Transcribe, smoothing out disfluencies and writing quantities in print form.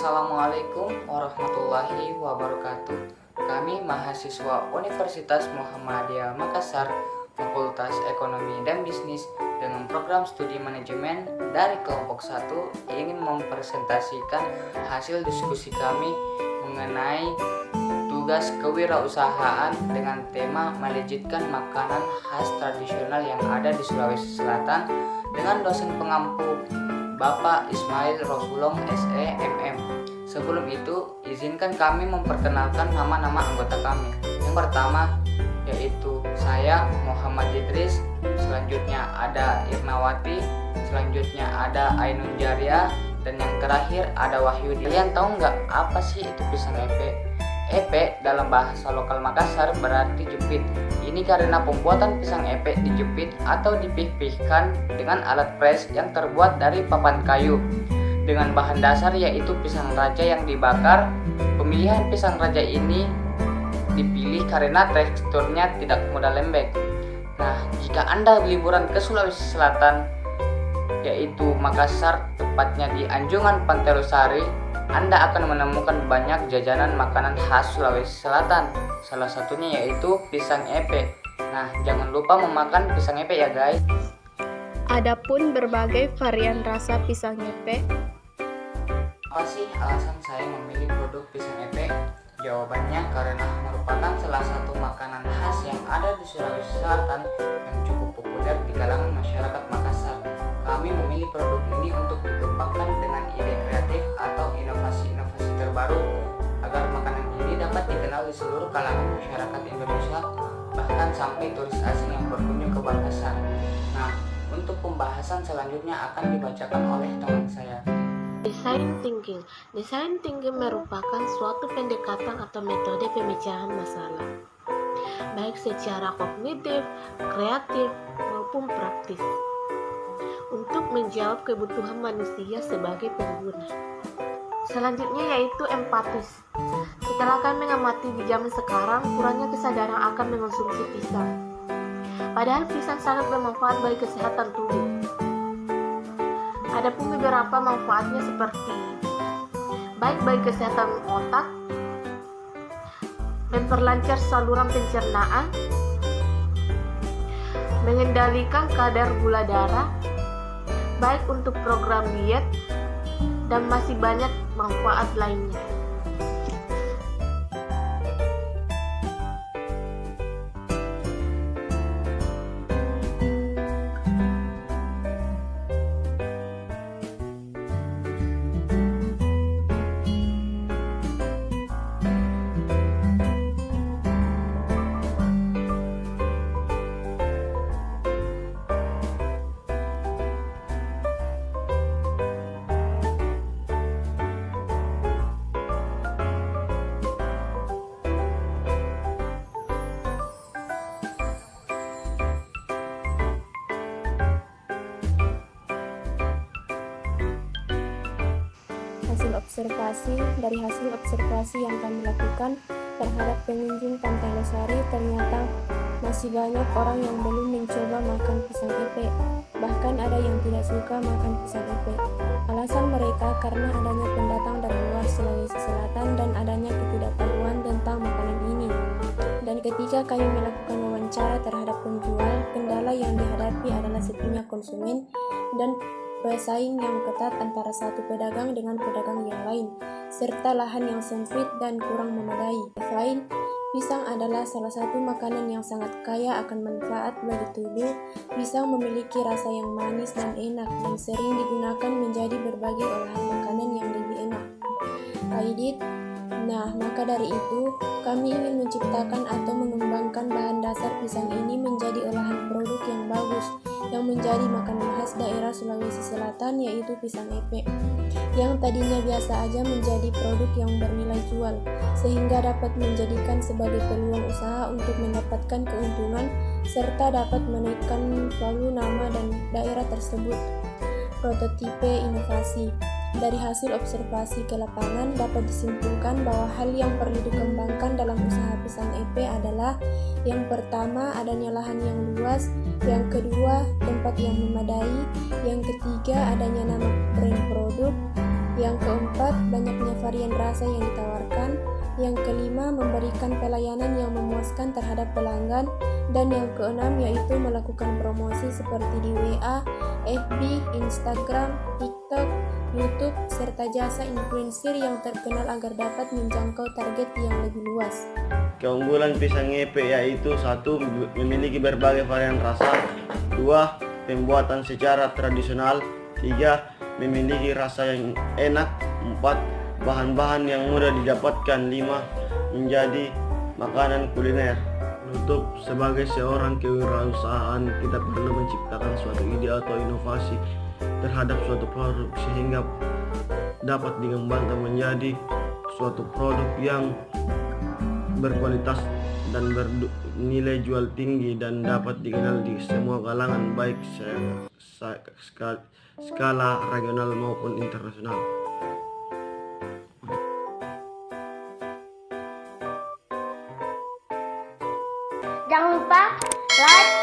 Assalamualaikum warahmatullahi wabarakatuh. Kami mahasiswa Universitas Muhammadiyah Makassar, Fakultas Ekonomi dan Bisnis dengan program studi manajemen dari kelompok 1 ingin mempresentasikan hasil diskusi kami mengenai tugas kewirausahaan dengan tema melejitkan makanan khas tradisional yang ada di Sulawesi Selatan dengan dosen pengampu Bapak Ismail Rosulong SE MM. Sebelum itu, izinkan kami memperkenalkan nama-nama anggota kami. Yang pertama yaitu saya Muhammad Idris, selanjutnya ada Irnawati, selanjutnya ada Ainun Jaria, dan yang terakhir ada Wahyudi. Kalian tahu nggak apa sih itu pisang epe? Epe dalam bahasa lokal Makassar berarti jepit. Ini karena pembuatan pisang epe dijepit atau dipih-pihkan dengan alat pres yang terbuat dari papan kayu dengan bahan dasar yaitu pisang raja yang dibakar. Pemilihan pisang raja ini dipilih karena teksturnya tidak mudah lembek. Nah, jika Anda liburan ke Sulawesi Selatan yaitu Makassar, tepatnya di Anjungan Pantai Losari, Anda akan menemukan banyak jajanan makanan khas Sulawesi Selatan. Salah satunya yaitu pisang epe. Nah, jangan lupa memakan pisang epe ya guys. Adapun berbagai varian rasa pisang epe. Apa sih alasan saya memilih produk pisang epe? Jawabannya karena merupakan salah satu makanan khas yang ada di Sulawesi Selatan yang cukup populer di kalangan masyarakat Makassar. Kami memilih produk ini untuk dikembangkan dengan ide kreatif atau inovasi-inovasi terbaru agar makanan ini dapat dikenal di seluruh kalangan masyarakat Indonesia, bahkan sampai turis asing yang berkunjung ke Makassar. Nah, untuk pembahasan selanjutnya akan dibacakan oleh teman saya. Design thinking merupakan suatu pendekatan atau metode pemecahan masalah, baik secara kognitif, kreatif, maupun praktis, untuk menjawab kebutuhan manusia sebagai pengguna. Selanjutnya yaitu empatis. Setelah kami mengamati di zaman sekarang, kurangnya kesadaran akan mengonsumsi pisang. Padahal pisang sangat bermanfaat bagi kesehatan tubuh. Adapun beberapa manfaatnya seperti baik bagi kesehatan otak, memperlancar saluran pencernaan, mengendalikan kadar gula darah, baik untuk program diet, dan masih banyak manfaat lainnya. Dari hasil observasi yang kami lakukan terhadap pengunjung Pantai Losari, ternyata masih banyak orang yang belum mencoba makan pisang epe. Bahkan ada yang tidak suka makan pisang epe. Alasan mereka karena adanya pendatang dari luar Sulawesi Selatan dan adanya ketidaktahuan tentang makanan ini. Dan ketika kami melakukan wawancara terhadap penjual, kendala yang dihadapi adalah sepinya konsumen dan bersaing yang ketat antara satu pedagang dengan pedagang yang lain, serta lahan yang sempit dan kurang memadai. Selain pisang adalah salah satu makanan yang sangat kaya akan manfaat bagi tubuh. Pisang memiliki rasa yang manis dan enak dan sering digunakan menjadi berbagai olahan makanan yang lebih enak. Aidit. Nah, maka dari itu, kami ingin menciptakan atau mengembangkan bahan dasar pisang ini menjadi olahan produk yang bagus, yang menjadi makanan khas daerah Sulawesi Selatan yaitu pisang epe, yang tadinya biasa aja menjadi produk yang bernilai jual, sehingga dapat menjadikan sebagai peluang usaha untuk mendapatkan keuntungan, serta dapat menaikkan value nama dan daerah tersebut. Prototipe inovasi. Dari hasil observasi ke lapangan dapat disimpulkan bahwa hal yang perlu dikembangkan dalam usaha pisang epe adalah yang pertama adanya lahan yang luas, yang kedua tempat yang memadai, yang ketiga adanya nama brand produk, Yang keempat, banyaknya varian rasa yang ditawarkan. Yang kelima, memberikan pelayanan yang memuaskan terhadap pelanggan. Dan yang keenam yaitu melakukan promosi seperti di WA, FB, Instagram, TikTok, YouTube, serta jasa influencer yang terkenal agar dapat menjangkau target yang lebih luas. Keunggulan pisang ngepek yaitu 1. Memiliki berbagai varian rasa. 2. Pembuatan secara tradisional. 3. Memiliki rasa yang enak. 4. Bahan-bahan yang mudah didapatkan. 5. Menjadi makanan kuliner. Untuk sebagai seorang kewirausahaan, kita perlu menciptakan suatu ide atau inovasi terhadap suatu produk sehingga dapat dikembangkan menjadi suatu produk yang berkualitas dan bernilai jual tinggi dan dapat dikenal di semua kalangan, baik skala regional maupun internasional. Jangan lupa like,